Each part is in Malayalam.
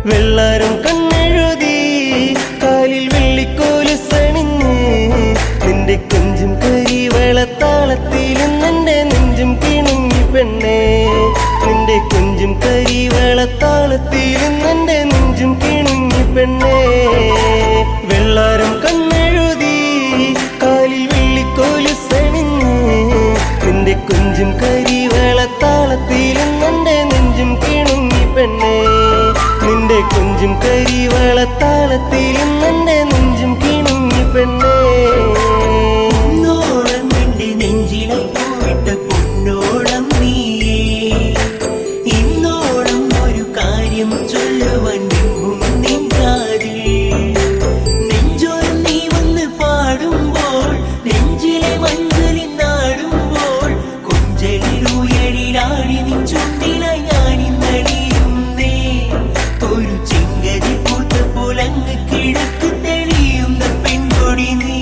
വെള്ളാരം കണ്ണെഴുതി കാലിൽ വെള്ളിക്കോലുസണിഞ്ഞ് നിന്റെ കൊഞ്ചും കരിവളത്താളത്തിൽ നിന്റെ നെഞ്ചും കിണുങ്ങി പെണ്ണേ. നിന്റെ കൊഞ്ചും കരിവളത്താളത്തിൽ നിന്റെ നെഞ്ചും കിണുങ്ങി പെണ്ണേ. വെള്ളാരം കണ്ണെഴുതി കാലിൽ വെള്ളിക്കോലുസണിഞ്ഞ് നിന്റെ കൊഞ്ചും കരിവളത്താളത്തിൽ നിന്റെ നെഞ്ചും കിണുങ്ങി പെണ്ണേ. നിന്റെ കൊഞ്ചും കരിവളത്താളത്തിൽ നിന്റെ നെഞ്ചും കിണുങ്ങി പെണ്ണേ. പൊന്നോളം നിന്റെ നെഞ്ചിലെ പൂവിട്ട പൊന്നോളം നീയേ. ഇന്നോളം ഒരു കാര്യം ചൊല്ലുവാൻ നിന്നും നിൻകാതിൽ നെഞ്ചോരം നീ വന്ന് പാടുമ്പോൾ നെഞ്ചിലെ മഞ്ചലിൽ നാടുമ്പോൾ കൊഞ്ചലിലുയരിലാടി നിൻ ചുണ്ടിലായി ഞാനിന്നടിയുന്നേ. ഒരു ചിങ്കരി പൂത്ത പോലങ്ങ് കിഴക്ക് തെളിയുന്ന പെൺകൊടി നീ.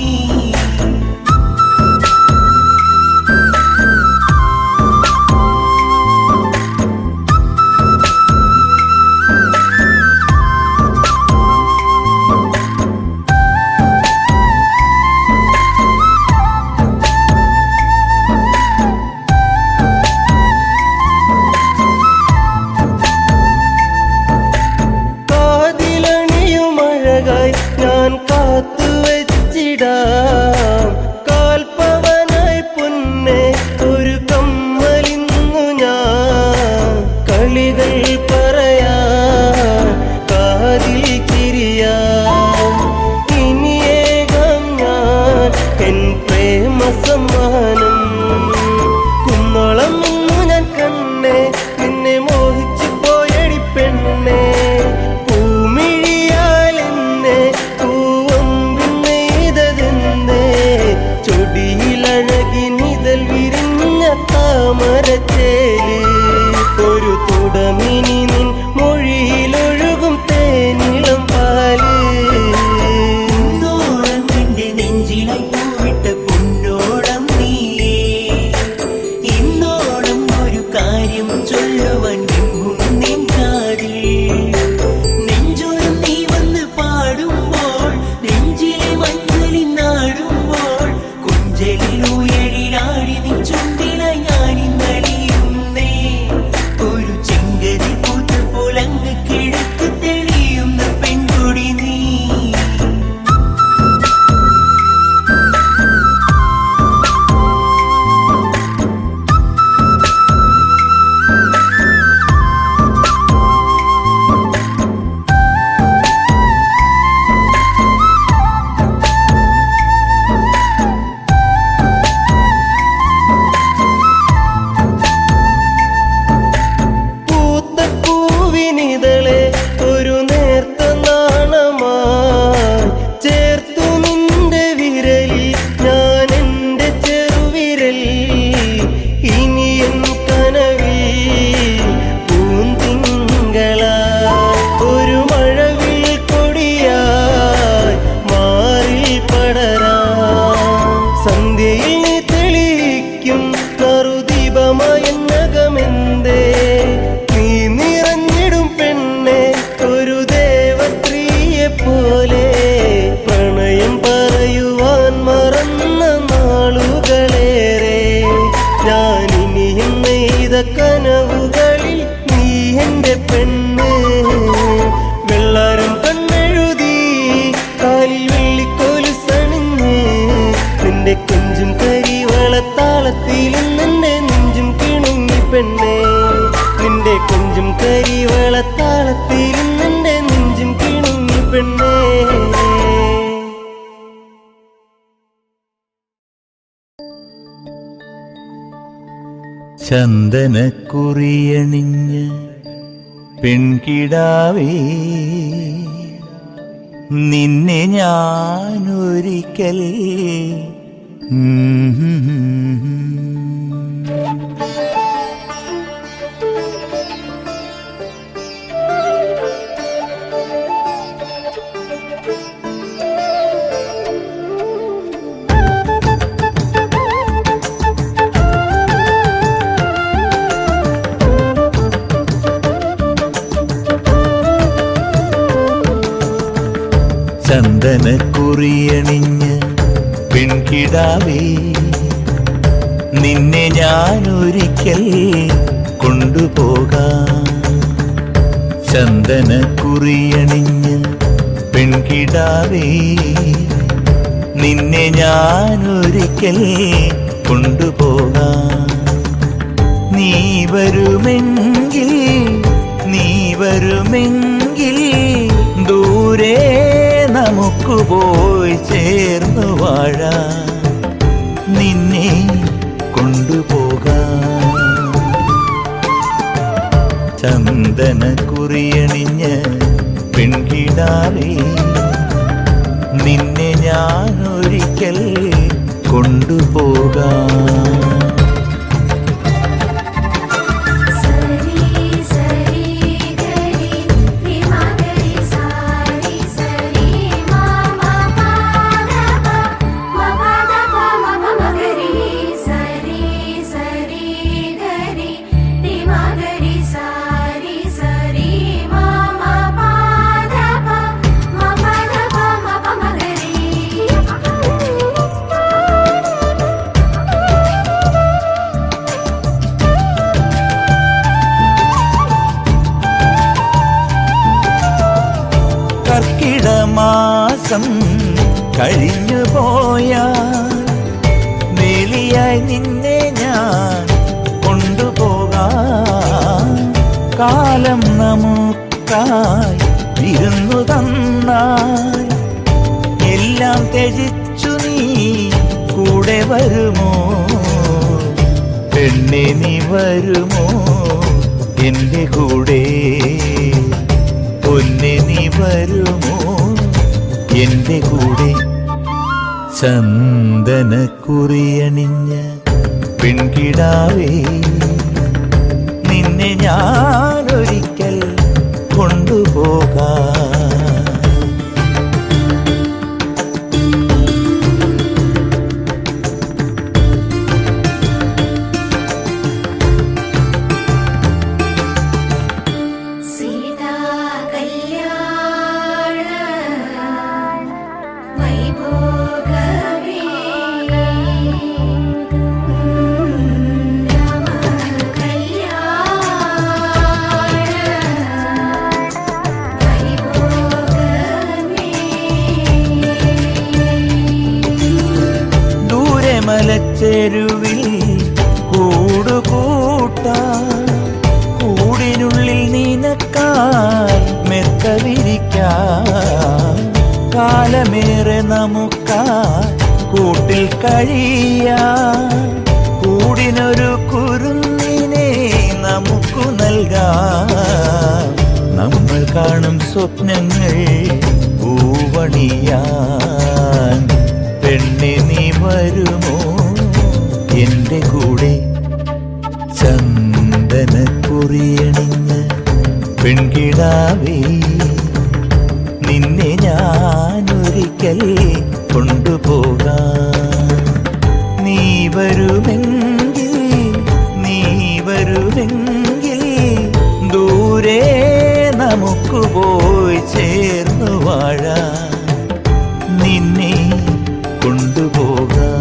നിന്റെ കൊഞ്ചും കരിവളത്താളത്തിലും നിന്റെ നെഞ്ചും കിണുങ്ങി പെണ്ണേ നിന്റെ കൊഞ്ചും കരിവളത്താളത്തിലും നിന്റെ നെഞ്ചും കിണുങ്ങി പെണ്ണേ ചന്ദനക്കുറിയണിഞ്ഞ് പെൺകിടാവേ നിന്നെ ഞാനൊരിക്കൽ ചന്ദനക്കുറിയണിഞ്ഞ് പെൺകിടാവേ നിന്നെ ഞാനൊരിക്കൽ കൊണ്ടുപോകാം ചന്ദനക്കുറിയണിഞ്ഞ് പെൺകിടാവേ നിന്നെ ഞാനൊരിക്കൽ കൊണ്ടുപോകാം നീ വരുമെങ്കിൽ ദൂരെ നമുക്ക് പോയി ചേർന്നു വാഴാം നിന്നെ കൊണ്ടുപോകാം ചന്ദനക്കുറിയണിഞ്ഞ് പെൺകിടാവേ നിന്നെ ഞാനൊരിക്കൽ കൊണ്ടുപോകാം കർക്കിടമാസം കഴിഞ്ഞു പോയാൽ വേലിയായി നിന്നെ ഞാൻ കൊണ്ടുപോകാം കാലം നമുക്കായി വിരുന്നു തന്നാൽ എല്ലാം ത്യജിച്ചു നീ കൂടെ വരുമോ പെണ്ണെ നീ വരുമോ എൻ്റെ കൂടെ പൊന്നെ നീ വരുമോ എൻ്റെ കൂടെ ചന്ദനക്കുറിയണിഞ്ഞ് പെൺകിടാവേ നിന്നെ ഞാനൊരിക്കൽ കൊണ്ടുപോകാം മലച്ചെരുവിൽ കൂടുകൂട്ടാൻ കൂടിനുള്ളിൽ നിനക്കായി മെത്ത വിരിക്കാൻ കാലമേറെ നമുക്കായി കൂട്ടിൽ കഴിയാൻ കൂടിനൊരു കുരുന്നിനെ നമുക്കു നൽകാം നമ്മൾ കാണും സ്വപ്നങ്ങൾ പൂവണിയാൻ പെണ്ണെ നീ വരുമോ എൻ്റെ കൂടെ ചന്ദനക്കുറിയണിഞ്ഞ് പെൺകിടാവേ നിന്നെ ഞാനൊരിക്കൽ കൊണ്ടുപോകാം നീ വരുമെങ്കിൽ ദൂരെ നമുക്ക് പോയി ചേർന്നു വാഴാം നിന്നെ കൊണ്ടുപോകാം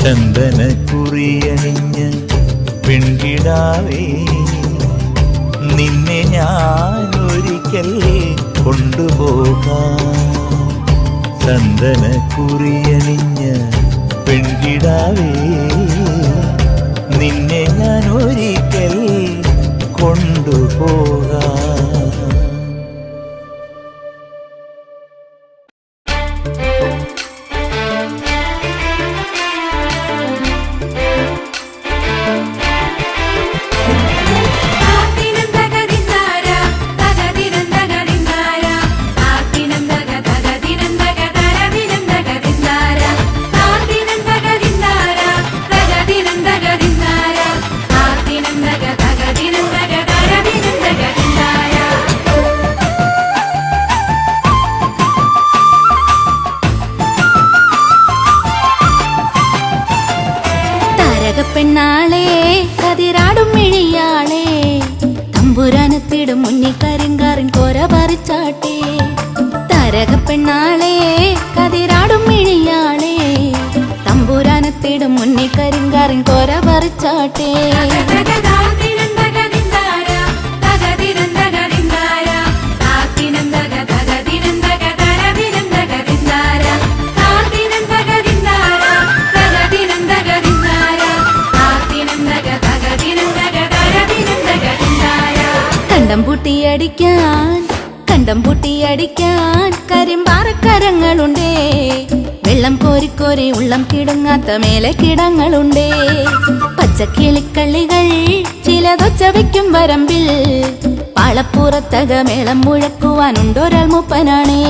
ചന്ദനക്കുറിയണിഞ്ഞ് പെൺകിടാവേ നിന്നെ ഞാനൊരിക്കൽ കൊണ്ടുപോകാം ചന്ദന കുറിയണിഞ്ഞ പെൺകിടാവേ നിന്നെ ഞാൻ ഒരിക്കൽ കൊണ്ടുപോകാം. പെണ്ണാളെ കതിരാടും മിഴിയാളെ തമ്പുരാനത്തിടും മുന്നിൽ കരിങ്കാറിൻ കോര പറിച്ചാട്ടെ. തരക പെണ്ണാളെ കതിരാടും മിഴിയാളെ തമ്പുരാനത്തിടും മുന്നിൽ കരിങ്കാറിൻ കോര പറിച്ചാട്ടെ. കണ്ടം പൂട്ടിയടിക്കാൻ കരിമ്പാറക്കരങ്ങളുണ്ടേ. വെള്ളം കോരിക്കോരി ഉള്ളം കിടുങ്ങാത്ത മേലെ കിടങ്ങളുണ്ടേ. പച്ചക്കിളിക്കള്ളികൾ ചിലതൊച്ച വയ്ക്കും വരമ്പിൽ പാളപ്പുറത്തക മേളം മുഴക്കുവാനുണ്ടൊരാൾ മൂപ്പനാണേ.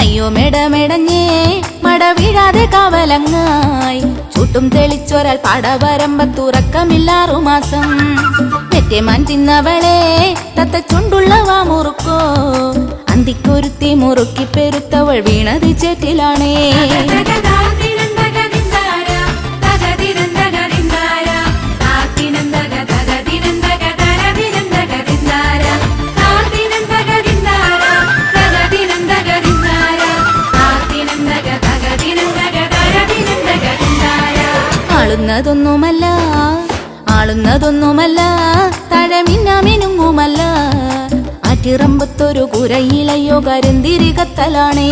അയ്യോ മേടമേടഞ്ഞേ മട വീഴാതെ കാവലങ്ങായി ചൂട്ടും തെളിച്ചൊരാൾ പാടവരമ്പത്തുറക്കമില്ലാറുമാസം. പെറ്റേമാൻ തിന്നവളെ തത്ത ചുണ്ടുള്ളവാ മുറുക്കോ അന്തിക്കൊരുത്തി മുറുക്കി പെരുത്തവൾ വീണത് ചേറ്റിലാണേ. ആളുന്നതൊന്നുമല്ല തഴമിന്നമിനുങ്ങുമല്ല ആറ്റിറമ്പത്തൊരു കുരയിലയോ കരുന്തിരികത്തലാണേ.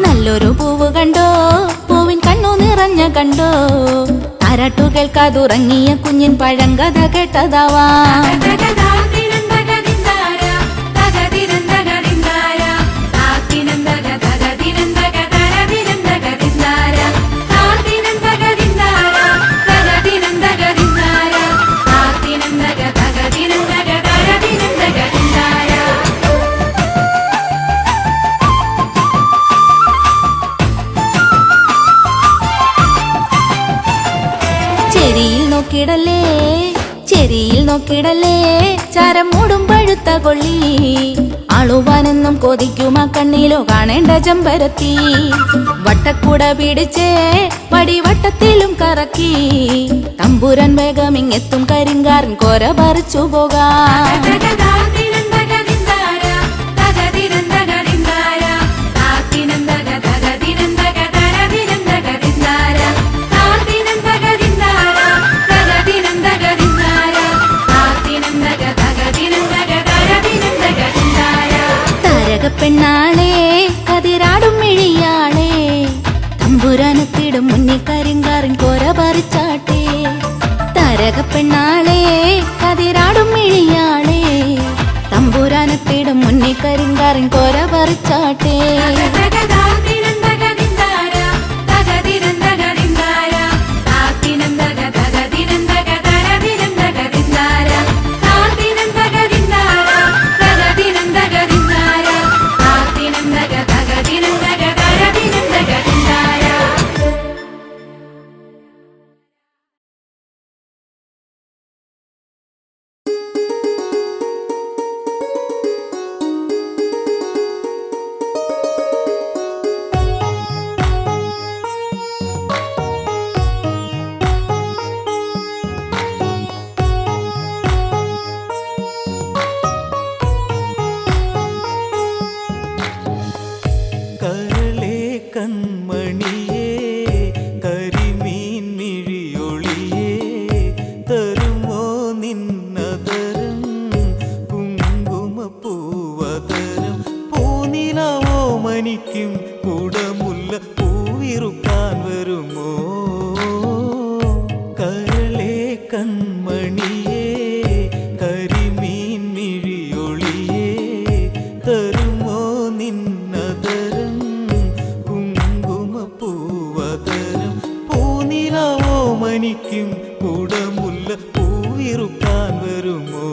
നല്ലൊരു പൂവ് കണ്ടോ പൂവിൻ കണ്ണു നിറഞ്ഞ കണ്ടോ താരാട്ടു കേൾക്കാതുറങ്ങിയ കുഞ്ഞിൻ പഴങ്കഥ കേട്ടതാവാ. ചെരിയിൽ നോക്കിടല്ലേ ചരം മൂടും പഴുത്ത കൊള്ളി ആളുവാനെന്നും കൊതിക്കുമാ കണ്ണിലോ കാണേണ്ട ചെമ്പരത്തി. വട്ടക്കുട പിടിച്ചേ വടിവട്ടത്തിലും കറക്കി തമ്പുരാൻ വേഗമിങ്ങെത്തും കരിങ്കാരൻ കോര പറിച്ചു പോകാം. പെണ്ണാളെ കതിരാടും മിഴിയാളെ തമ്പുരാനത്തിടും മുന്നിൽ കരിങ്കാറിൻ കോര പറിച്ചാട്ടെ. തരക പെണ്ണാളെ കതിരാടും മിഴിയാളെ തമ്പുരാനത്തിടും മുന്നിൽ കരിങ്കാറിൻ കോര പറിച്ചാട്ടെ. ഓമനിക്കും കുടമുല്ല പൂവിറുക്കാൻ വരുമോ?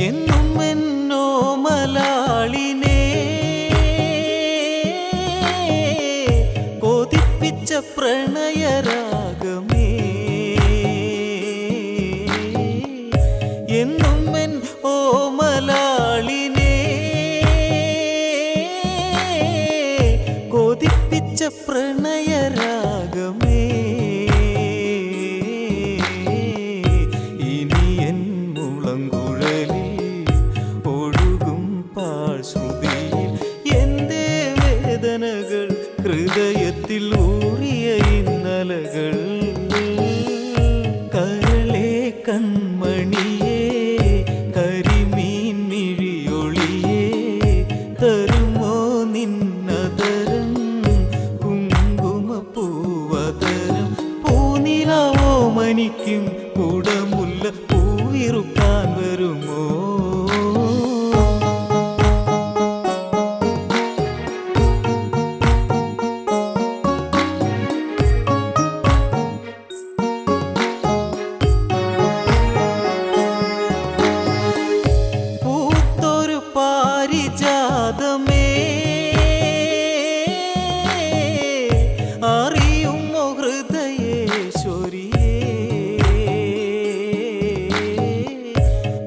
എന്നും എന്നോ മലാളിനെ കൊതിപ്പിച്ച പ്രണയരാഗമേ, എന്നും എൻ ഓമലാളിനെ കൊതിപ്പിച്ച പ്രണയരാഗമേ, ഇനി എൻ മുളങ്കുഴലിൽ ഒഴുകും പാഴ്ശ്രുതിയിൽ എൻ്റെ വേദനകൾ, ഹൃദയത്തിൽ ഊറിയ ഇന്നലകൾ. കരളെ കൺമണിയേ കരിമീൻ മിഴിയൊളിയേ, തരുമോ നിന്നതരം കുങ്കുമപ്പൂവതരം? പൂനിലാവോ മനിക്കും കുടമുല്ല പൂവിറുക്കാൻ വരുമോ? പൂത്തൊരു പാരിജാതമേ, അറിയുമോ ഹൃദയേശ്വരിയേ?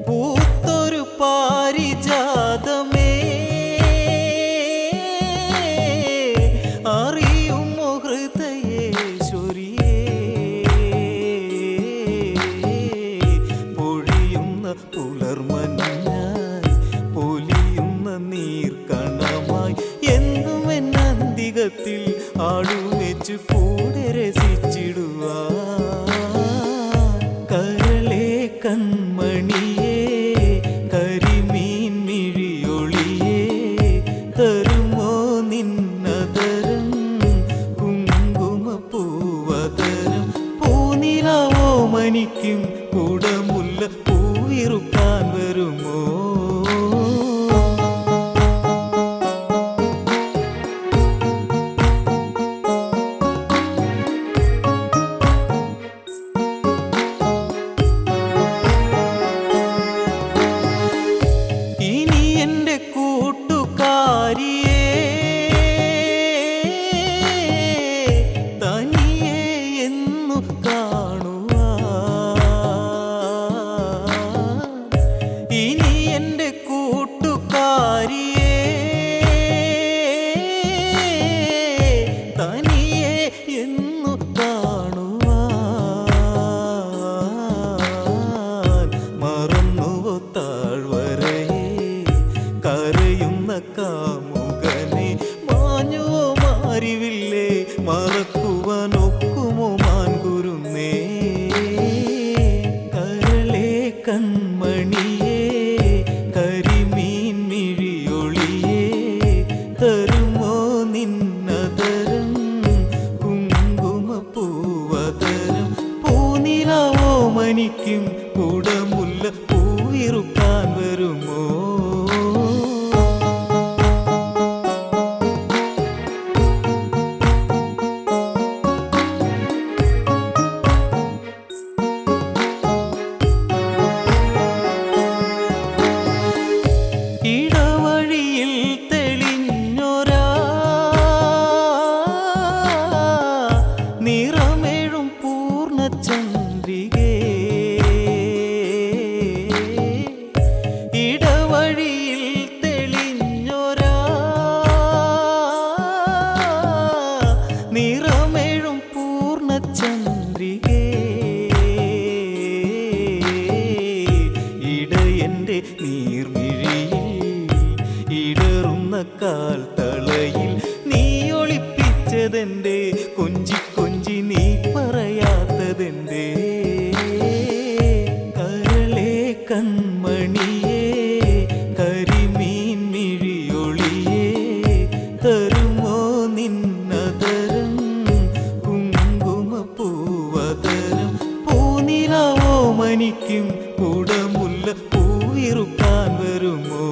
പൂത്തൊരു പാരിജാതമേ, അറിയുമോ ഹൃദയേശ്വരിയേ? പൊഴിയുന്ന പുലർമഞ്ഞായി പൊലിയുന്ന നീർക്കണമായി എന്നും എന്നന്തികത്തിൽ ആടുവെച്ചു കൂടെ രസിച്ചിടുവാൻ. കരളെ കൺമണിയേ കരിമീൻ മിഴിയൊളിയേ, തരുമോ നിന്നതരം കുങ്കുമപ്പൂവതരം? പൂനിലാവോ മനിക്കും കുടമുല്ല പൂവിറുക്കാൻ വരുമോ? ഇനി എൻ്റെ കൂട്ടുകാരിയെ തനിയെ എന്നു കാണുവാൻ. ഇനി എൻ്റെ കൂട്ടുകാരിയെ തനിയെ എന്നു കാണുവാൻ. മറന്നുവോ താഴ്വരയെ കരയുന്ന കാമുകനെ? മാഞ്ഞുവോ മാരിവില്ലേ മറക്കുവാനൊക്കുമോ മാൻകുരുന്നേ? കരളെ കൺമണിയേ കരിമീൻ മിഴിയൊളിയേ, തരുമോ നിന്നതരം കുങ്കുമപ്പൂവതരം? പൂനിലാവോ മനിക്കും കുടമുല്ല പൂവിറുക്കാൻ വരുമോ? ഇടവഴിയിൽ തെളിഞ്ഞൊരാ നിറമേഴും പൂർണ്ണചന്ദ്രികേ, ഇടവഴിയിൽ തെളിഞ്ഞൊരാ നിറമേഴും പൂർണ്ണചന്ദ്രികേ, ഇടയൻ്റെ നീർമിഴിയിൽ ഇടറുന്ന കാൽത്തളയിൽ നീ ഒളിപ്പിച്ചതെന്തേ? കൊഞ്ചി കൊഞ്ചി നീ പറയാത്തതെന്തേ? ഓമനിക്കും കുടമുല്ല പൂവിറുക്കാൻ വരുമോ?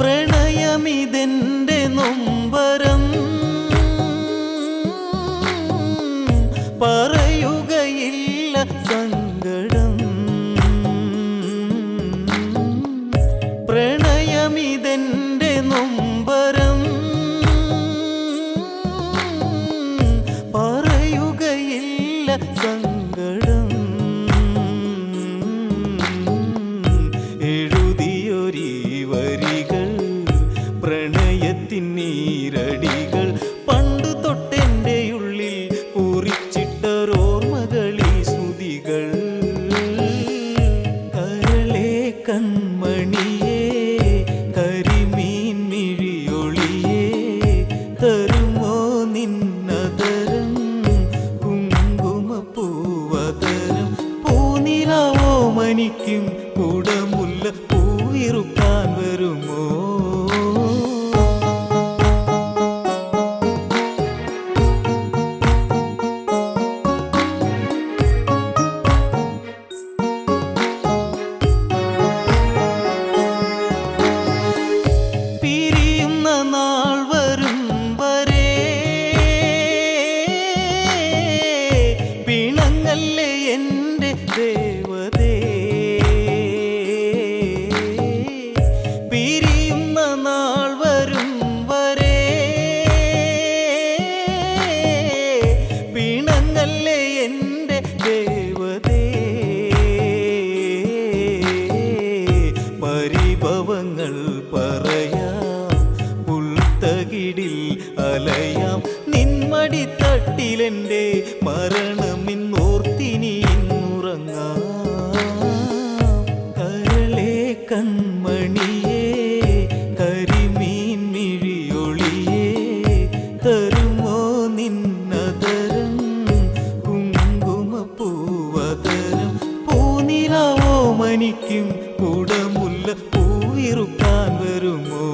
പ്രണയമിതെന്റെ നൊമ്പരം പറയുകയില്ല സങ്കടം. പ്രണയമിതെന്റെ നൊമ്പരം പറയുകയില്ല സങ്കടം. എഴുതിയൊരീ വരികൾ പ്രണയത്തിൻ നീരടികൾ പണ്ടു തൊട്ടെൻ്റെ ഉള്ളിൽ കുറിച്ചിട്ടോർമ്മകളീ സ്മൃതികൾ. കരളെ കൺമണിയേ കരിമീൻ മിഴിയൊളിയേ തരുമോ നിന്നതരം കുങ്കുമപ്പൂവതരം. പൂനിലാവോ മനിക്കും കുടമുല്ല പൂവിറുക്കാൻ വരുമോ? പിരിയുന്ന നാൾ വരും വരെ പിണങ്ങല്ലേ എൻ്റെ ദേവതേ. പിരിയുന്ന നാൾ വരും വരെ പിണങ്ങല്ലേ എൻ്റെ ദേവതേ. പരിഭവങ്ങൾ പറയാം പുൽത്തകിടിൽ അലയാം നിന്മടിത്തട്ടിലെൻ്റെ മരണമിന്നോർത്തിനി ഇന്നുറങ്ങാം. കരളെ കൺമണിയേ കരിമീൻ മിഴിയൊളിയേ തരുമോ നിന്നതരം കുങ്കുമപ്പൂവതരം. പൂനിലാവോ മനിക്കും കുടമുല്ല പൂവിറുക്കാൻ വരുമോ?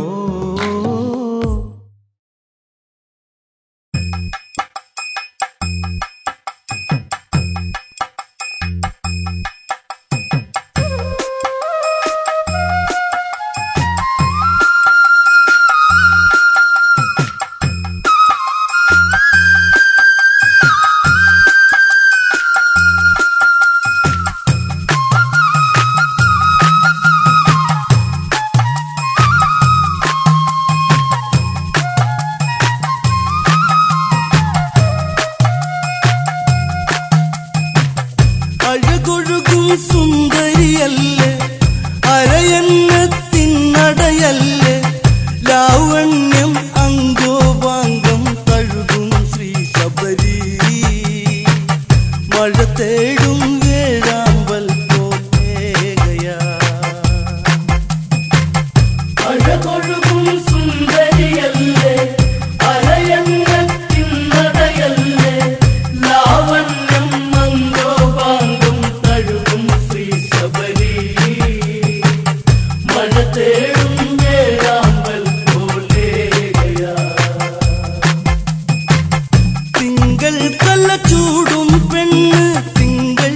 അഴകൊഴുകും സുന്ദരിയല്ലേ അരയന്നത്തിനടയല്ലേ ലാവണ്യം അങ്കോപാംഗം തഴുകും ശ്രീ ശബരി മഴ തേടും വേഴാമ്പൽ പോകയാ. അഴകൊഴുകും സുന്ദരിയല്ലേ അരയന്നത്തിനടയല്ലേ ലാവണ്യം അങ്കോപാംഗം തഴുകും ശ്രീ ശബരി മഴ തേടും വേഴാമ്പൽ പോകയാ. തിങ്കൾ തല ചൂടും പെണ്ണ് തിങ്കൾ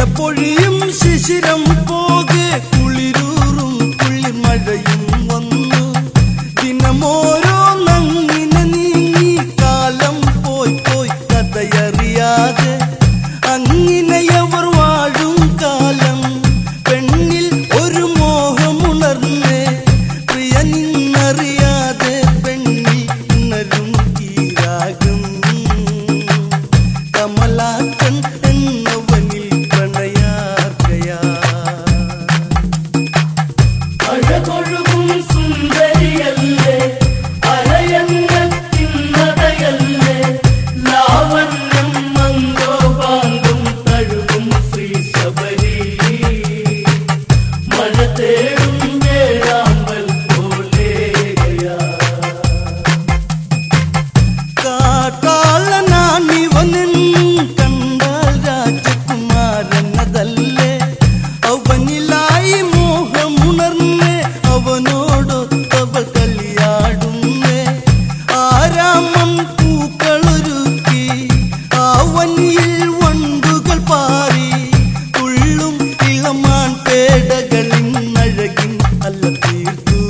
ഇലപ്പൊഴിയും ശിശിരം പോകെ കുളിരൂറും കുളിർമഴയും വന്നു ദിനമോരോ നങ്ങിനെ നീങ്ങി കാലം പോയി പോയി കഥയറിയാതെ അങ്ങിനെയവർ വാഴും കാലം പെണ്ണിൽ ഒരു മോഹമുണർന്നേ പ്രിയ നിന്നറിയാതെ പെണ്ണിൽ ഉണരും ഈ രാഗം കമലാക്കൻ എന്നവനിൽ പ്രണയാർക്കയാ അഴകൊഴുകും സുന്ദരിയല്ലേ അരയന്നത്തിന്നതയല്ലേ ലാവണ്യം മന്ദോപാങ്കം തഴുകും ശ്രീ ശബരി മഴ തേടും വേഴാമ്പൽ പോലെയാ കാട്ടാളനാണിവനൻ കണ്ടാൽ രാജകുമാരനതല്ലേ അവനിലായി മോഹമുണർന്നേ അവനോടൊത്തവൾ കളിയാടുന്നേ ആരാമം പൂക്കളൊരുക്കി അവനിൽ വണ്ടുകൾ പാറി തുള്ളും ഇളമാൻ പേടകളിൻ അഴകിൻ അല്ല തീർത്തു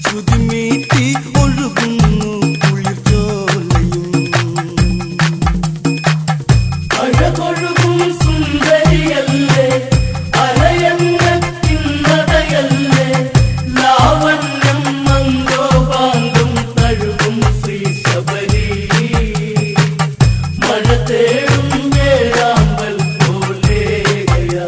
ശ്രുതിമീട്ടി ഒഴുകുന്നു കുളിർച്ചോലയും അഴകൊഴുകും സുന്ദരിയല്ലേ അരയന്നത്തിന്നതയല്ലേ ലാവണ്യം മന്ദോപാങ്കം തഴുകും ശ്രീ ശബരി മഴ തേടും വേഴാമ്പൽ പോലെയാ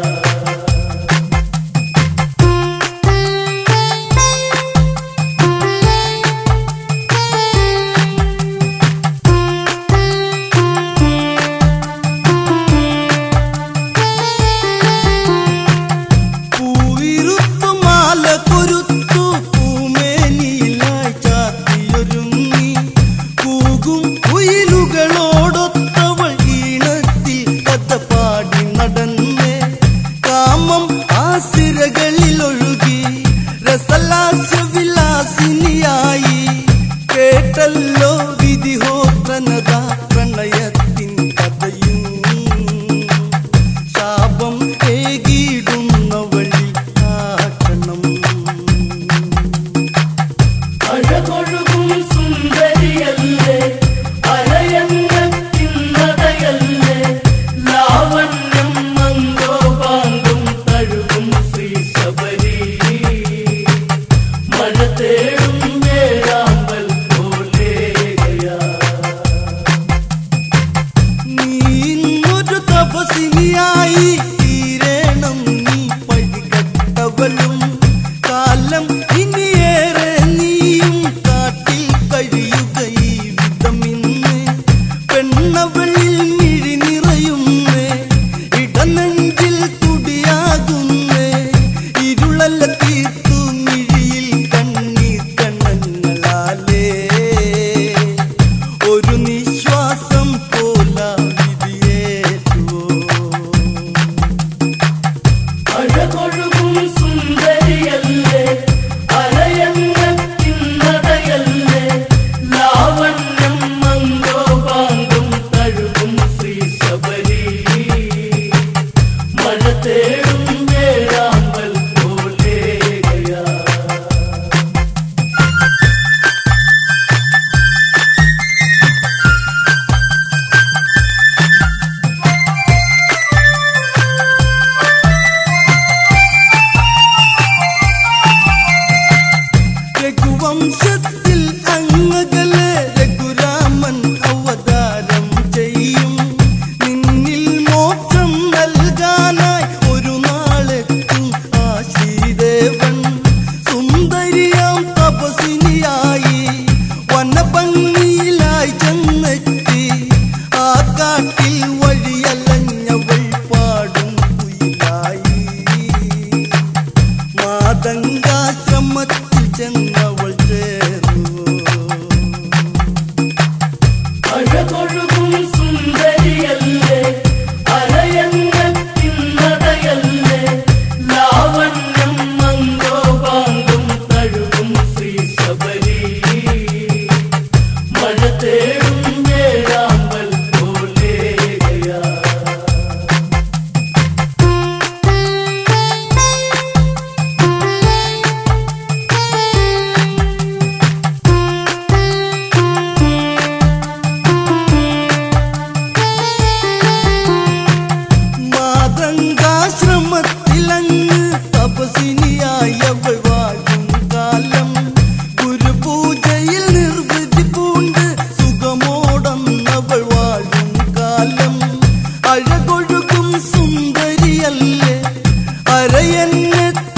പൂവിരുത്തു മാല കൊരുത്തു പൂമേനിയിലായി ചാത്തിയൊരുങ്ങി കൂകും കുയിലുകളോടൊത്തവൾ ഈണത്തിൽ കഥ പാടി നടന്നേ കാമം ആസിരകളിലൊഴുകി രസലാസ്യവിലാസിനിയായി കേട്ടല്ലോ വിധിഹോത്രനത പ്രണയത്തിൻ കഥയും ശാപം ഏകിടുന്നവളിൽ ആക്കണം അഴകൊഴുകും സുന്ദരിയല്ലേ അരയന്നത്തിന്നതയല്ലേ ലാവണ്യം മന്ദോപാങ്കം തഴുകും ശ്രീ ശബരി മഴ തേടും വേഴാമ്പൽ പോലെയാ നീ ഇന്നൊരു തപസിനിയായി തീരണം നീ പഴികട്ടവളും കാലം ഇനിയേറെ നീയും കാട്ടിൽ കഴിയുക ഈ വിധമിന്ന് പെണ്ണവളിൽ മിഴി നിറയുന്നേ ഇട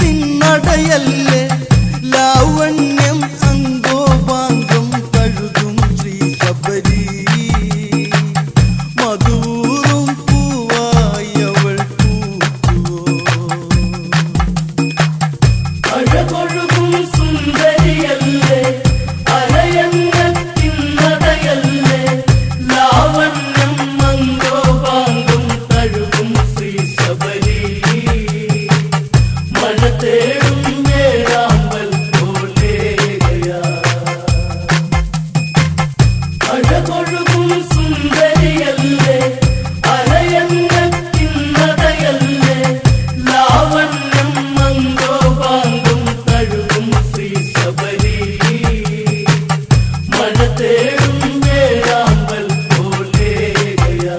അരയന്നത്തിനടയല്ലേ ലാവണ്യം അംഗോപാംഗം കഴുകും ശ്രീ ശബരി മധൂറും പൂവായവൾ പൂത്തുവോ അഴകൊഴുകും സുന്ദരിയല്ലേ അരയന്നത്തിനടയല്ലേ ലാവണ്യം മംഗോപാംഗം തഴുകും ശ്രീ ശബരി മഴ തേടും വേഴാമ്പൽ പോലേകയാ അഴകൊഴുകും സുന്ദരിയല്ലേ അരയന്നത്തിനടയല്ലേ ലാവണ്യം മംഗോപാംഗം തഴുകും ശ്രീ ശബരി മഴ തേടും വേഴാമ്പൽ പോലേകയാ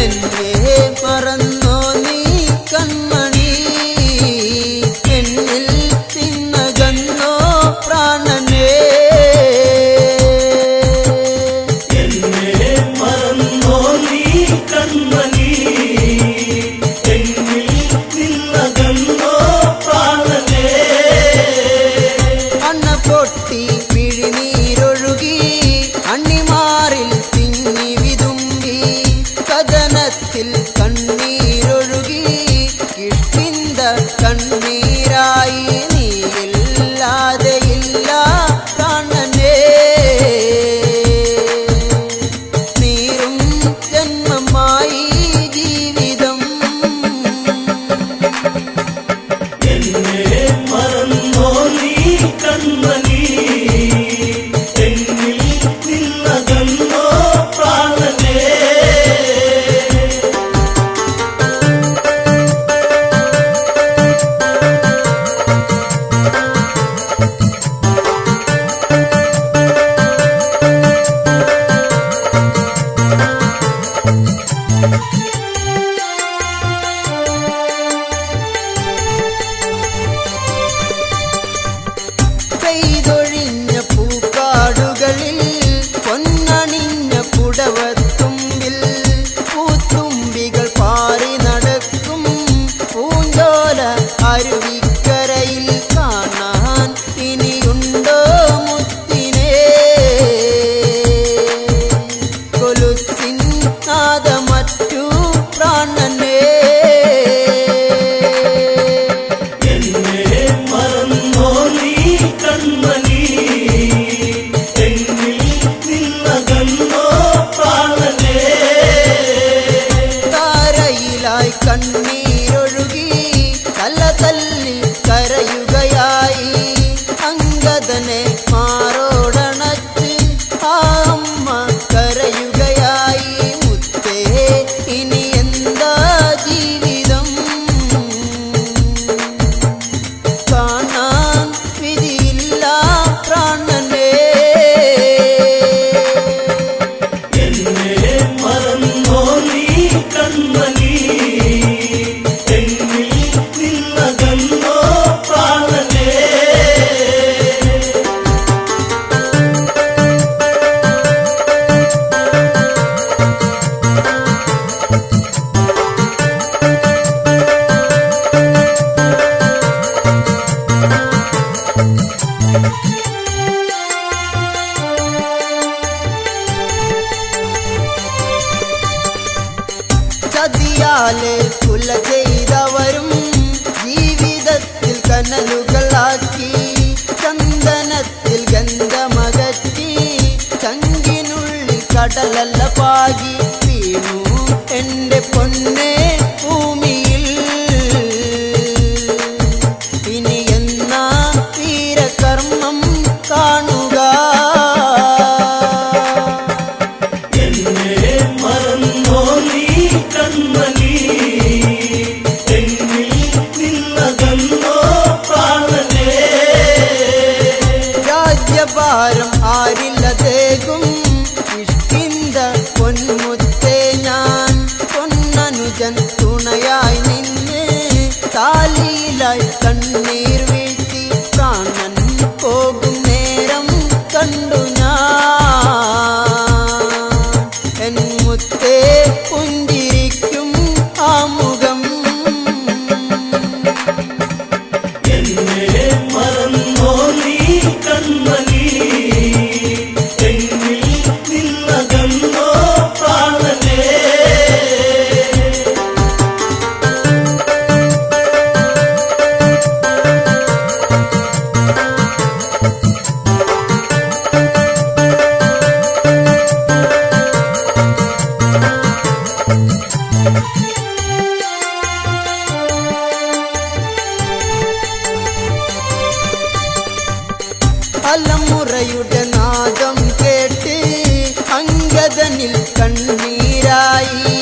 എന്നെ മറന്നോ നീ കൺമണി എന്നിൽ തിന്നകന്നോ പ്രാണനേ എന്നെ മറന്നോ നീ കൺമണി എന്നിൽ നിന്നകന്നോ പ്രാണനേ അണ്ണ പൊട്ടി മിഴിനീരൊഴുകി അണ്ണിമാറിൽ തിങ്ങി വിതുമ്പി കഥനത്തിൽ കണ്ണീരൊഴുകി കിഷ്കിന്ത കണ്ണീരായി നീയില്ലാതെയില്ല പ്രാണനേ നീറും ജന്മമായി ജീവിതം എന്നെ മറന്നോ നീ കൺമണി എന്നിൽ നിന്നകന്നോ പ്രാണനേ പെയ്തൊഴിഞ്ഞ പൂക്കാടുകളിൽ പൊന്നണിഞ്ഞ പുടവത്തുമ്പിൽ പൂത്തുമ്പികൾ പാറി നടക്കും പൂഞ്ചോല അരുവിക്കരയിൽ കാണാൻ ഇനിയുണ്ടോ മുത്തിനെ കൊലുസിൻ നാദമറ്റു പ്രാണനേ എന്നെ മറന്നോ നീ കൺമണി എന്നിൽ നിന്നകന്നോ പ്രാണനേ താരയിലായി കണ്ണീരൊഴുകി തല തല്ലി കരയുകയായി അങ്കദനെ മാറോടണച്ച് ആ അമ്മ കരയുകയായി മുത്തേ ഇനി എന്താ ജീവിതം കാണാൻ വിധിയില്ല പ്രാണനേ എന്നെ മറന്നോ നീ കൺമണി എന്നിൽ നിന്നകന്നോ പ്രാണനേ ചതിയാലെ കുല ചെയ്തവരും ജീവിതത്തിൽ കനലുകളാക്കി ചന്ദനത്തിൽ ഗന്ധമകറ്റി ചങ്കിനുള്ളിൽ കടലല്ല പാകി വീണു എന്റെ പൊന്നെ ഭൂമിയിൽ ഇനി എന്നാ വീരകർമ്മം കാണുക അലമുറയുടെ നാദം കേട്ട് അങ്കദനിൽ കണ്ണീരായി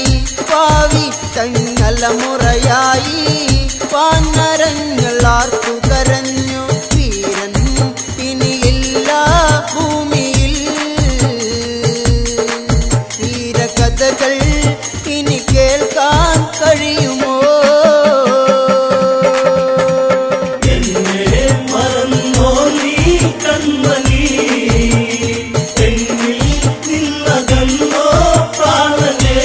പാവി തങ്ങലമുറയായി വാനരങ്ങൾ ആർത്തു കരഞ്ഞു വീരൻ ഇനിയില്ല ഭൂമിയിൽ വീരകഥകൾ ഇനി കേൾക്കാൻ കഴിയുമോ എന്നെ മറന്നോ നീ കൺമണി എന്നിൽ നിന്നകന്നോ പ്രാണനേ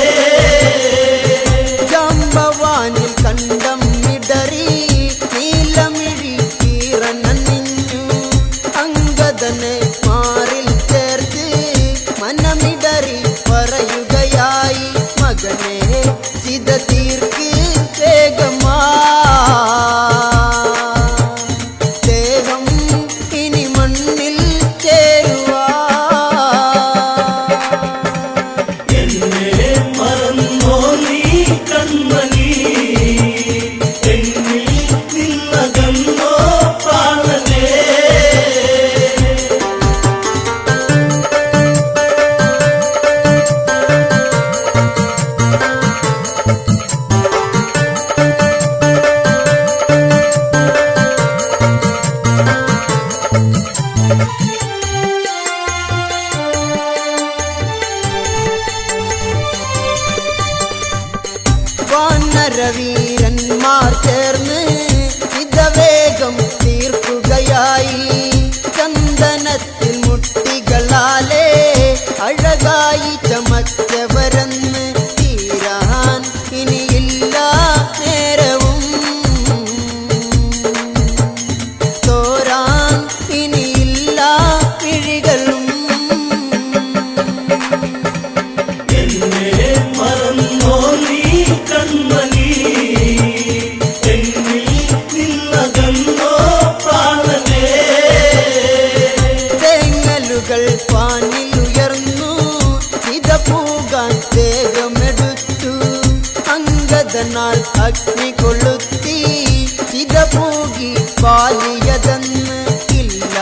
ജാമ്പവാനിൽ കണ്ടം ഇടറി നീലമിഴി കീറനണിഞ്ഞു അങ്കദനെ മാറിൽ ചേർത്ത് മനമിടറി പറയുകയായി മകനെ ചിത തീർക്ക് വേഗമാ ദേഹം ഇനി മണ്ണിൽ ചേരുവാ എന്നെ മറന്നോ നീ കൺമണി എന്നിൽ നിന്നകന്നോ പ്രാണനേ വാനരവീരന്മാർ ചേർന്ന് ഇതവേഗം തീർക്കുകയായി ചന്ദനത്തിൽ മുട്ടികളാലേ അഴകായി ചമച്ചവരെന്ന് തീരാൻ ഇനിയില്ല നേരവും തോരാൻ ഇനിയില്ല പിഴികളും എന്നെ മറന്നോ നീ കൺമണി എന്നിൽ നിന്നകന്നോ പ്രാണനേ തേങ്ങലുകൾ പാനിലുയർന്നു ഇത പൂകാൻ ദേഹമെടുത്തു അങ്കദനാൽ അഗ്നി കൊളുത്തി ഇത പൂകി പാലിയതെന്ന് ഇല്ല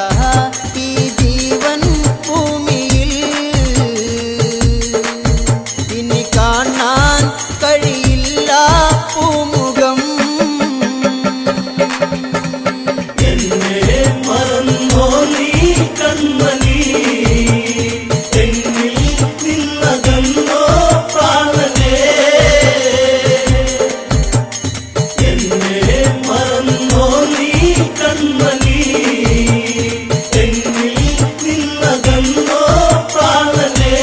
ഈ ജീവൻ ഭൂമിയിൽ ഇനി കാണാൻ കഴിയില്ല പൂമുഖം എന്നെ മറന്നോ നീ കൺമണി എന്നിൽ നിന്നകന്നോ പ്രാണനേ എന്നെ മറന്നോ നീ കൺമണി എന്നിൽ നിന്നകന്നോ പ്രാണനേ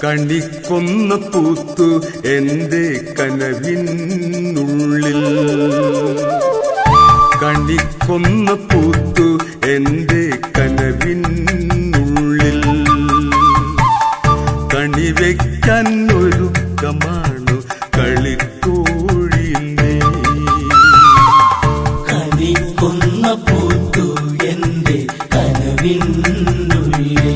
കണിക്കൊന്ന പൂത്തു എന്റെ കനവിനുള്ളിൽ കണിക്കൊന്ന പൂത്തു എന്റെ കനവിനുള്ളിൽ കണിവെക്കാൻ ഒരുക്കമാണു കളിത്തോഴിൽ നീ കണിക്കൊന്ന പൂത്തു എന്റെ കനവിനുള്ളിൽ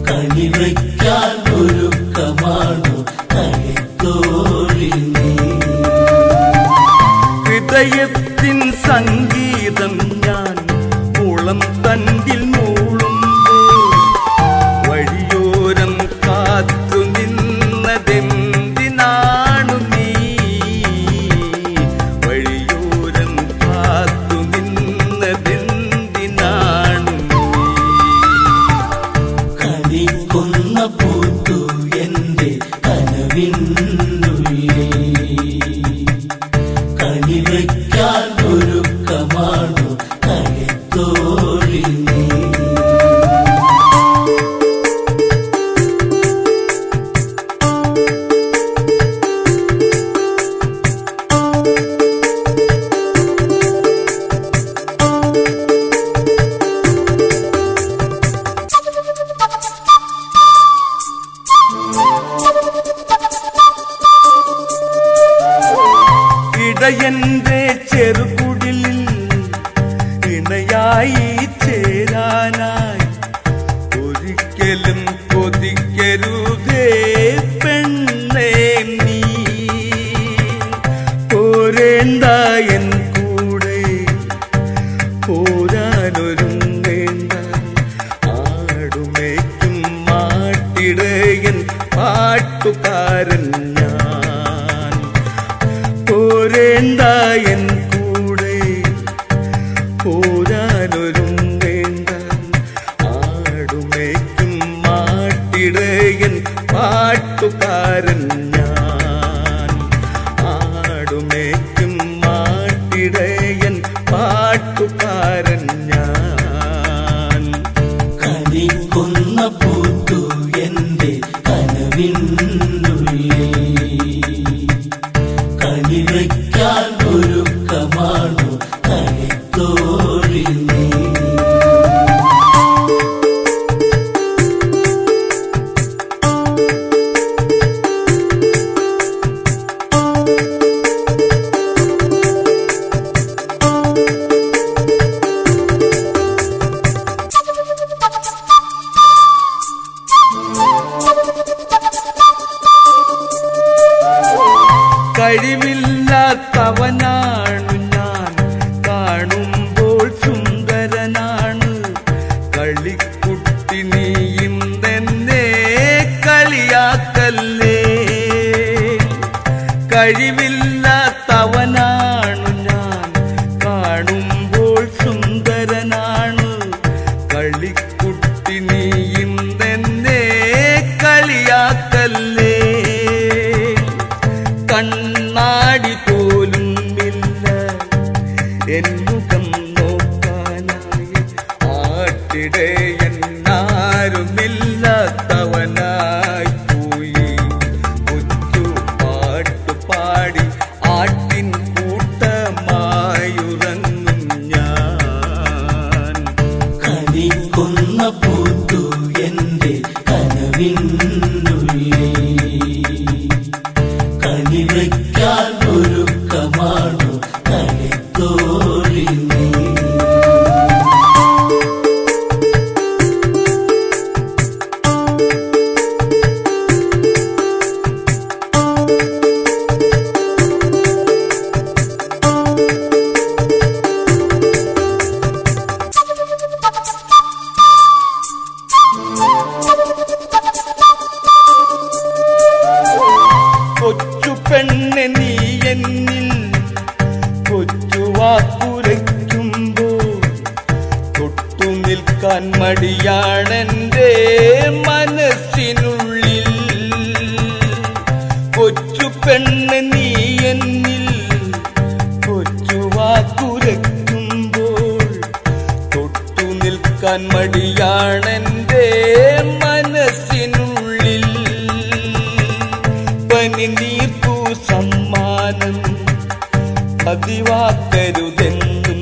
കണിവയ്ക്കാൻ ഒരുക്കമാണു കളിത്തോഴിൽ നീ ഹൃദയത്തിൻ സംഗീതം ഞാൻ കുളം തണ്ടിൽ മൂളുമ്പോൾ വഴിയോരം കാത്തു നിന്നതെന്തിനാണു നീ വഴിയോരം കാത്തു നിന്നതെന്തിനാണു നീ കണിക്കൊന്ന പൂത്തു എന്റെ കനവിനുള്ളിൽ കണിവയ്ക്കാൻ ഒരുക്കമാണു കളിത്തോഴിൽ നീ എന്റെ ചെറുകുടിലിൽ ഇണയായി ചേരാനായി ഒരിക്കലും കൊതിക്കരുതേ പെണ്ണേ നീ. പോരേണ്ട എൻ കൂടെ പോരാനൊരുങ്ങേണ്ട ആടുമേക്കും മാട്ടിടയൻ പാട്ടുകാരൻ ഞാൻ. പോരേണ്ട എൻ കൂടെ പോരാനൊരുങ്ങേണ്ട ആടുമേക്കും മാട്ടിടയൻ പാട്ടുകാരൻ ഞാൻ. ആടുമേക്കും മാട്ടിടയൻ പാട്ടുകാരൻ ഞാൻ. കളിക്കുന്ന പൂത്തു എന്റെ കനവിനുള്ളിൽ കളിവയ്ക്കാൻ ഒരുക്കമാണു കളിത്തോഴി നീ. കഴിവില്ലാത്തവനാണു ഞാൻ, കാണുമ്പോൾ സുന്ദരനാണ്. കളിക്കുട്ടി നീയും തന്നെ കളിയാക്കല്ലേ. കഴിവില്ലാത്തവനാണു ഞാൻ, കാണുമ്പോൾ സുന്ദരനാണ്. കളിക്കുട്ടി നീയും തന്നെ കളിയാക്കല്ലേ. കണ്ണാടി പോലും ഇല്ല എന്നുകം നോക്കാനായി. ആട്ടിടയൻ ആരുമില്ലാത്തവനായി പോയി. കൊച്ചു പാട്ടുപാടി ആട്ടിൻ കൂട്ടമായുറങ്ങും ഞാൻ. കളിക്കുന്ന പൂത്തു എന്റെ കനവിനുള്ളിൽ കളിവയ്ക്കാൻ ഒരുക്കമാണു കളിത്തോഴി നീ. കൊച്ചു പെണ്ണെ നീ എന്നിൽ കൊച്ചു വാക്കുരയ്ക്കുമ്പോൾ തൊട്ടു നിൽക്കാൻ മടിയാണെന്റെ മനസ്സിനുള്ളിൽ. കൊച്ചു പെണ്ണ് നീ എന്നിൽ കൊച്ചു വാക്കുരയ്ക്കുമ്പോൾ തൊട്ടു നിൽക്കാൻ മടിയാണെന്റെ മനസ്സിനുള്ളിൽ. പനിനീർക്കു സമ്മാനം പതിവാക്കരുതെന്നും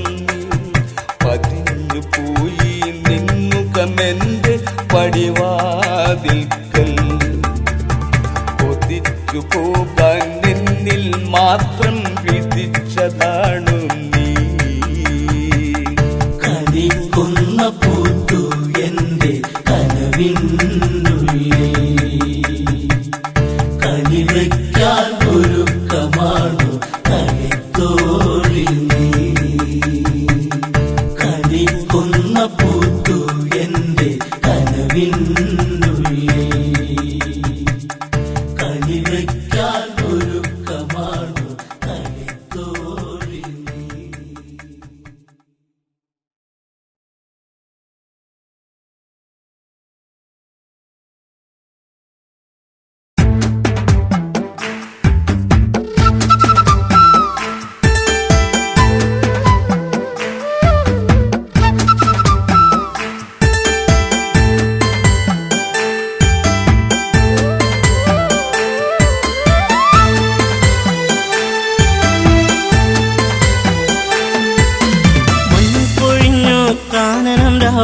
പതിഞ്ഞു പോയി നിന്നുകമെന്റെ പടിവാതിൽക്കൽ. കൊതിച്ചു പോകാൻ നിന്നിൽ മാത്രം വിധിച്ചതാണു നീ. കളിക്കുന്ന പൂത്തു എന്റെ കനവിനുള്ളിൽ കളിവയ്ക്കാൻ ഒരുക്കമാണു കളിത്തോഴി നീ. കളിക്കുന്ന പൂത്തു എന്റെ കനവിനുള്ളിൽ കളിവയ്ക്കാൻ ഒരുക്കമാണു കളിത്തോഴി നീ.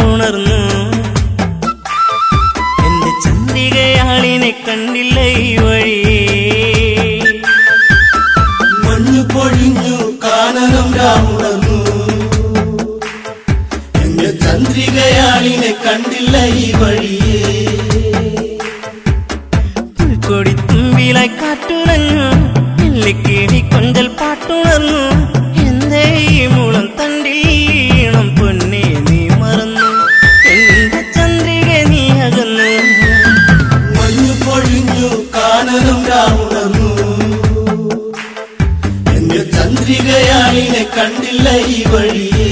ഉണർന്നു എന്റെ ചന്ദ്രികയാളിനെ കണ്ടില്ല ഈ വഴി. മഞ്ഞു പൊഴിഞ്ഞു രാമുണർന്നു. എന്റെ ചന്ദ്രികയാളിനെ കണ്ടില്ല ഈ വഴിയേ. പുൽക്കൊടിത്തുമ്പിലായി കാറ്റുണഞ്ഞു, കിളി കൊഞ്ചൽ പാട്ടുണർന്നു. എന്തേ ഈ മുളം തണ്ടിൽ ഈണം പൊന്നെ നീ മറന്നു, എന്റെ ചന്ദ്രിക നീ അകന്നു. മഞ്ഞു പൊഴിഞ്ഞു കാനനം രാമുണർന്നു. എന്റെ ചന്ദ്രികയാളിനെ കണ്ടില്ല ഈ വഴിയേ.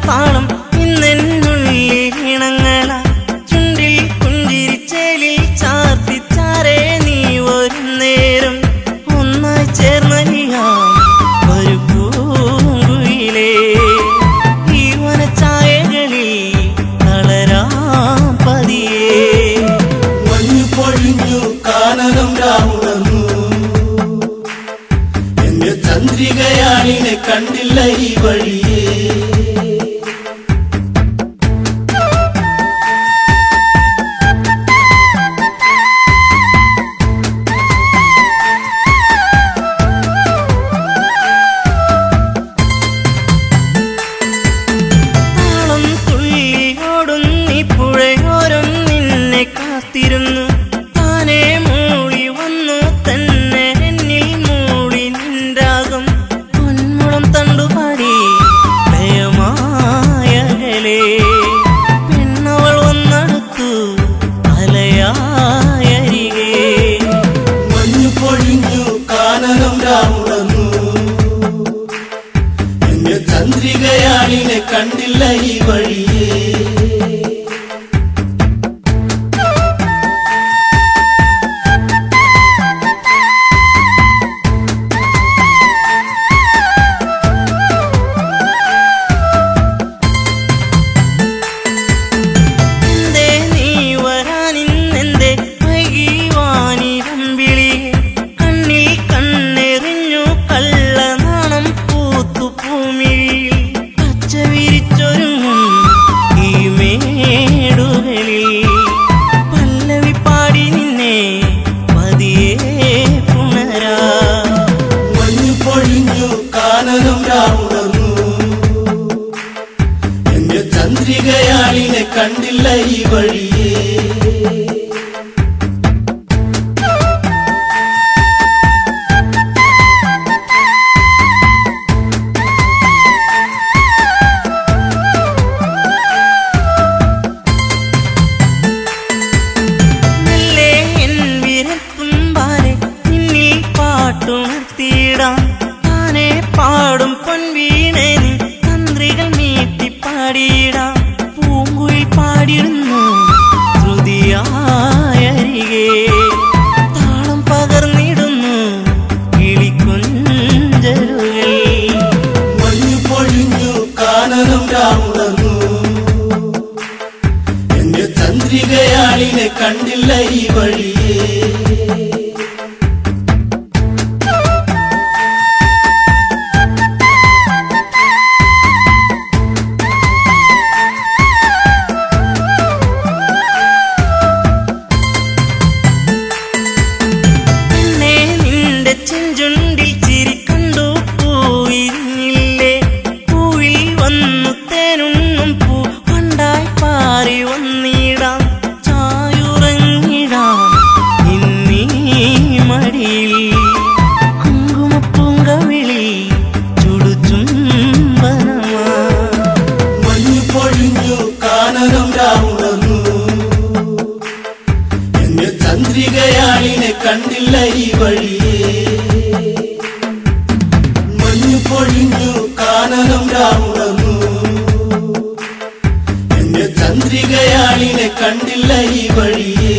താളം ഇന്നെന്നുള്ളിൽ ഇണങ്ങള, ചുണ്ടിൽ പുഞ്ചിരിച്ചേലിൽ ചാർത്തിച്ചാരേ നീ ഒരു നേരം ഒന്നായി ചേർന്നലിയാം ഒരു പൂങ്കുയിലേ. ഈ വനച്ചായകളിൽ തളരാം പതിയേ. മഞ്ഞു പൊഴിഞ്ഞു കാനനം രാമുണർന്നു. എന്റെ ചന്ദ്രികയാളിനെ കണ്ടില്ല ഈ വഴിയേ. താനേ മൂളി വന്നു തന്നെ എന്നിൽ മൂളി നിൻരാഗം പൊന്മുളം തണ്ടുപാടി ഭയമായകലേ. പെണ്ണവൾ വന്നടുത്തു അലയായരികേ. മഞ്ഞു പൊഴിഞ്ഞു കാനനം രാമുണർന്നു. എന്റെ ചന്ദ്രികയാളിനെ കണ്ടില്ല ഈ വഴിയേ. എന്റെ ചന്ദ്രികയാളിനെ കണ്ടില്ല ഈ വഴിയേ. മെല്ലെ എൻ വിരൽത്തുമ്പാലെ നിന്നിൽ പാട്ടുണർത്തിയിടാം. താനേ പാടും പൊൻവീണേ നീ തന്ത്രികൾ നീട്ടി പാടിയിടാം. പൂങ്കുയിൽ പാടിടുന്നു ശ്രുതിയായരികെ, താളം പകർന്നിടുന്നു കിളിക്കൊഞ്ചലുകൾ. മഞ്ഞു പൊഴിഞ്ഞു കാനനം രാമുണർന്നു. എന്റെ ചന്ദ്രികയാളിനെ കണ്ടില്ല ഈ വഴിയേ. ചെഞ്ചുണ്ടിൽ ചിരി കണ്ടു പൂവിരിഞ്ഞില്ലേ. പൂവിൽ വന്നു തേനുണ്ണും പൂ പണ്ടായി പാറി വന്നിടാം. ചായുറങ്ങിടാം ഇന്നീ മടിയിൽ കുങ്കുമപ്പൂങ്കവിളി ചുടുചുംബനമാ. മഞ്ഞു പൊഴിഞ്ഞു കാനനം രാമുണർന്നു. എന്റെ ചന്ദ്രികയാളിനെ കണ്ടില്ല ഈ വഴിയേ. മഞ്ഞു പൊഴിഞ്ഞു കാനനം രാമുണർന്നു. എന്റെ ചന്ദ്രികയാളിനെ കണ്ടില്ല ഈ വഴിയേ.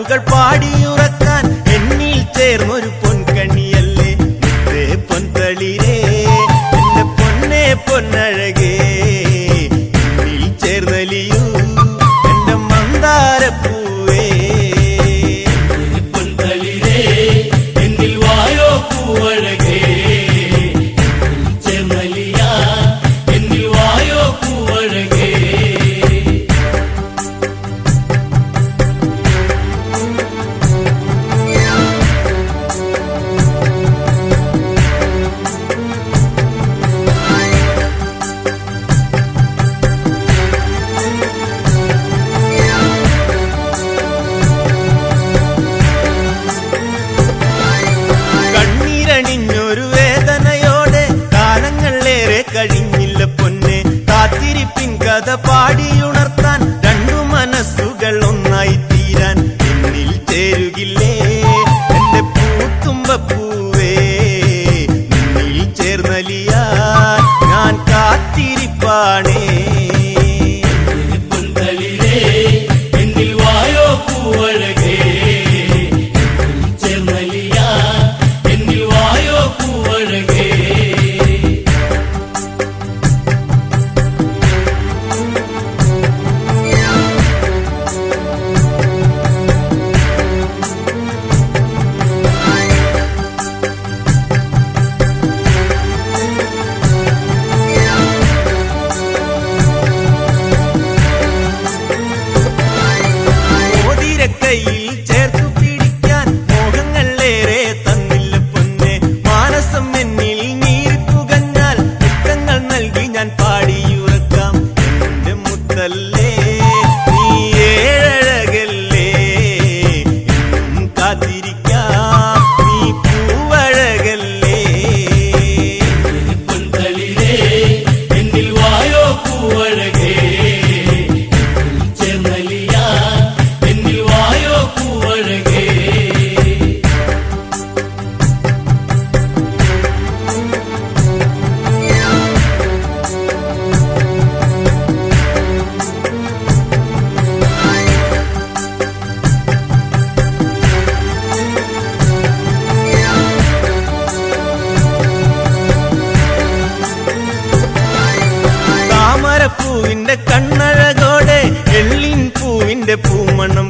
പാട്ടുകൾ പാടിയുറക്കാൻ എന്നിൽ ചേർന്നൊരു പൊൻകണിയല്ലേ മുത്തേ പൊൻതളിരേ എന്റെ പൊന്നേ പൊന്നഴകേ എന്നിൽ ചേർന്നലിയൂ എന്റെ മന്ദാരപ്പൂവേ പൊൻതളിരേ എന്നിൽ വായോ പൂവഴകേ ചെന്നലിയാ എന്നിൽ വായോ പൂവഴകേ കണ്ണീരണിഞ്ഞൊരു വേദനയോടെ കാലങ്ങളേറെ കഴിഞ്ഞില്ല പൊന്നെ കാത്തിരിപ്പിൻ കഥ പാടിയുണർത്താൻ രണ്ടു മനസ്സുകൾ ഒന്നായി തീരാൻ എന്നിൽ ചേരുകില്ലേ എന്റെ പൂത്തുമ്പപ്പൂവേ നിന്നിൽ ചേർന്നലിയാൻ ഞാൻ കാത്തിരിപ്പാണേ പൊൻതളിരേ എന്നിൽ വായോ പൂവഴകേ ചെന്നലിയാ എന്നിൽ വായോ പൂവഴകേ മോതിരക്കൈയിൽ ചേർത്തു പിടിക്കാൻ മോഹങ്ങളേറെ തന്നില്ല പൊന്നെ മാനസം എന്നിൽ നീറിപ്പുകഞ്ഞാൽ മുത്തങ്ങൾ നൽകി ഞാൻ പാടിയുറക്കാം എന്റെ മുത്തല്ലേ നീ ഏഴഴകല്ലേ എന്നും കാത്തിരിക്കാം നീ പൂവഴകല്ലേ പൊൻതളിരേ എന്നിൽ വായോ പൂവഴകേ ചെന്നലിയാ എന്നിൽ വായോ പൂവഴകേ താമരപ്പൂവിന്റെ കണ്ണഴകോടെ എള്ളിൻ പൂവിന്റെ പൂമണം